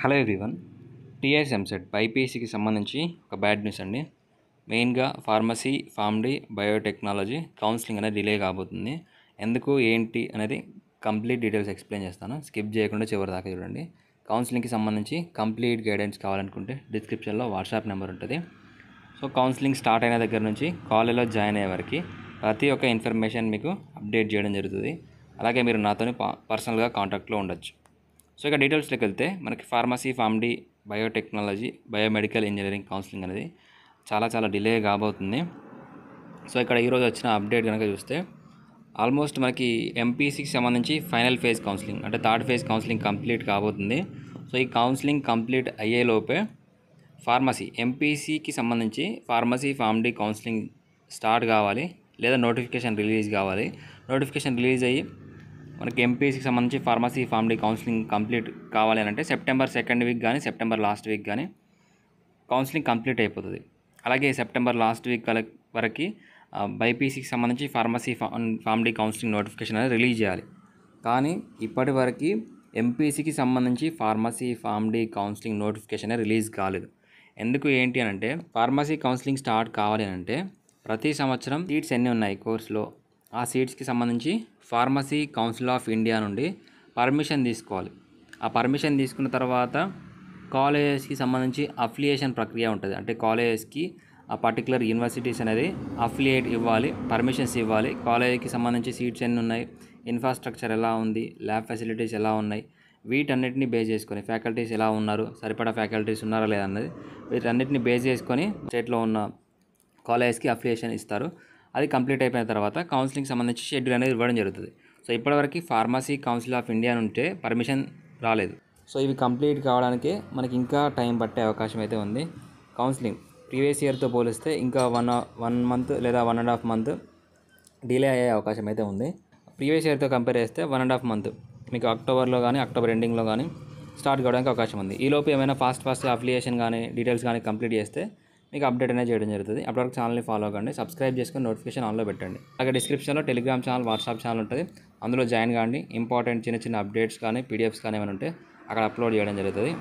Hello everyone. TS EAMCET బైపీసీకి సంబంధించి ఒక bad news అండి. మెయిన్గా ఫార్మసీ, ఫార్మడీ, బయోటెక్నాలజీ కౌన్సిలింగ్ అనేది డిలే కాబోతుంది. ఎందుకు ఏంటి అనేది కంప్లీట్ డీటెయిల్స్ ఎక్స్ప్లెయిన్ చేస్తాను. స్కిప్ చేయకుండా చివరి దాకా చూడండి. కౌన్సిలింగ్కి సంబంధించి కంప్లీట్ గైడెన్స్ కావాలనుకుంటే డిస్క్రిప్షన్లో వాట్సాప్ నెంబర్ ఉంటుంది. సో కౌన్సిలింగ్ స్టార్ట్ అయిన దగ్గర నుంచి కాలేజ్లో జాయిన్ అయ్యే వరకు ప్రతి ఒక్క ఇన్ఫర్మేషన్ మీకు అప్డేట్ చేయడం జరుగుతుంది. అలాగే మీరు నాతోని పర్సనల్గా కాంటాక్ట్లో ఉండొచ్చు. సో ఇక డీటెయిల్స్లోకి వెళ్తే మనకి pharmacy, PharmD, biotechnology, biomedical engineering counselling అనేది చాలా డిలే కాబోతుంది. సో ఇక్కడ ఈరోజు వచ్చిన అప్డేట్ కనుక చూస్తే ఆల్మోస్ట్ మనకి ఎంపీసీకి సంబంధించి ఫైనల్ ఫేజ్ కౌన్సిలింగ్ అంటే థర్డ్ ఫేజ్ కౌన్సిలింగ్ కంప్లీట్ కాబోతుంది. సో ఈ కౌన్సిలింగ్ కంప్లీట్ అయ్యేలోపే ఫార్మసీ, ఎంపీసీకి సంబంధించి ఫార్మసీ, ఫార్మడీ కౌన్సిలింగ్ స్టార్ట్ కావాలి, లేదా నోటిఫికేషన్ రిలీజ్ కావాలి. నోటిఫికేషన్ రిలీజ్ అయ్యి మనకి ఎంపీసీకి సంబంధించి ఫార్మసీ, ఫార్మడీ కౌన్సిలింగ్ కంప్లీట్ కావాలి అని అంటే సెప్టెంబర్ సెకండ్ వీక్ కానీ సెప్టెంబర్ లాస్ట్ వీక్ కానీ కౌన్సిలింగ్ కంప్లీట్ అయిపోతుంది. అలాగే సెప్టెంబర్ లాస్ట్ వీక్ వరకు బైపీసీకి సంబంధించి ఫార్మసీ, ఫార్మడీ కౌన్సిలింగ్ నోటిఫికేషన్ అనేది రిలీజ్ చేయాలి. కానీ ఇప్పటి వరకు ఎంపీసీకి సంబంధించి pharmacy, PharmD counselling notification release కాలేదు. ఎందుకు ఏంటి అని అంటే ఫార్మసీ కౌన్సిలింగ్ స్టార్ట్ కావాలి అని అంటే ప్రతి సంవత్సరం సీట్స్ ఎన్ని ఉన్నాయి కోర్సులో, ఆ సీట్స్కి సంబంధించి ఫార్మసీ కౌన్సిల్ ఆఫ్ ఇండియా నుండి పర్మిషన్ తీసుకోవాలి. ఆ పర్మిషన్ తీసుకున్న తర్వాత కాలేజెస్కి సంబంధించి అఫిలియేషన్ ప్రక్రియ ఉంటుంది. అంటే కాలేజెస్కి ఆ పర్టికులర్ యూనివర్సిటీస్ అనేది అఫిలియేట్ ఇవ్వాలి, పర్మిషన్స్ ఇవ్వాలి. కాలేజీకి సంబంధించి సీట్స్ ఎన్ని ఉన్నాయి, ఇన్ఫ్రాస్ట్రక్చర్ ఎలా ఉంది, ల్యాబ్ ఫెసిలిటీస్ ఎలా ఉన్నాయి, వీటన్నిటిని బేస్ చేసుకొని ఫ్యాకల్టీస్ ఎలా ఉన్నారు, సరిపడా ఫ్యాకల్టీస్ ఉన్నారా లేదా అన్నది వీటన్నిటిని బేస్ చేసుకొని స్టేట్లో ఉన్న కాలేజెస్కి అఫిలియేషన్ ఇస్తారు. అది కంప్లీట్ అయిపోయిన తర్వాత కౌన్సిలింగ్ సంబంధించి షెడ్యూల్ అనేది ఇవ్వడం జరుగుతుంది. సో ఇప్పటివరకు ఫార్మసీ కౌన్సిల్ ఆఫ్ ఇండియా నుంటే పర్మిషన్ రాలేదు. సో ఇవి కంప్లీట్ కావడానికి మనకి ఇంకా టైం పట్టే అవకాశం అయితే ఉంది. కౌన్సిలింగ్ ప్రీవియస్ ఇయర్తో పోలిస్తే ఇంకా వన్ మంత్ లేదా 1.5 మంత్ డిలే అయ్యే అవకాశం అయితే ఉంది. ప్రీవియస్ ఇయర్తో కంపేర్ చేస్తే 1.5 మంత్ మీకు అక్టోబర్లో కానీ అక్టోబర్ ఎండింగ్లో కానీ స్టార్ట్ కావడానికి అవకాశం ఉంది. ఈలోపు ఏమైనా ఫాస్ట్ అఫిలియేషన్ కానీ డీటెయిల్స్ కానీ కంప్లీట్ చేస్తే మీకు అప్డేట్ అనేది చేయడం జరుగుతుంది. అప్పటివరకు ఛానల్ని ఫాలో అవ్వండి, సబ్స్క్రైబ్ చేసుకొని నోటిఫికేషన్ ఆన్లో పెట్టండి. అలాగే డిస్క్రిప్షన్లో టెలిగ్రామ్ ఛానల్, వాట్సాప్ ఛానల్ ఉంటుంది. అందులో జాయిన్ కాండి. ఇంపార్టెంట్ చిన్న అప్డేట్స్ కానీ పీడిఎఫ్స్ కానీ ఏమైనా ఉంటే అక్కడ అప్లోడ్ చేయడం జరుగుతుంది.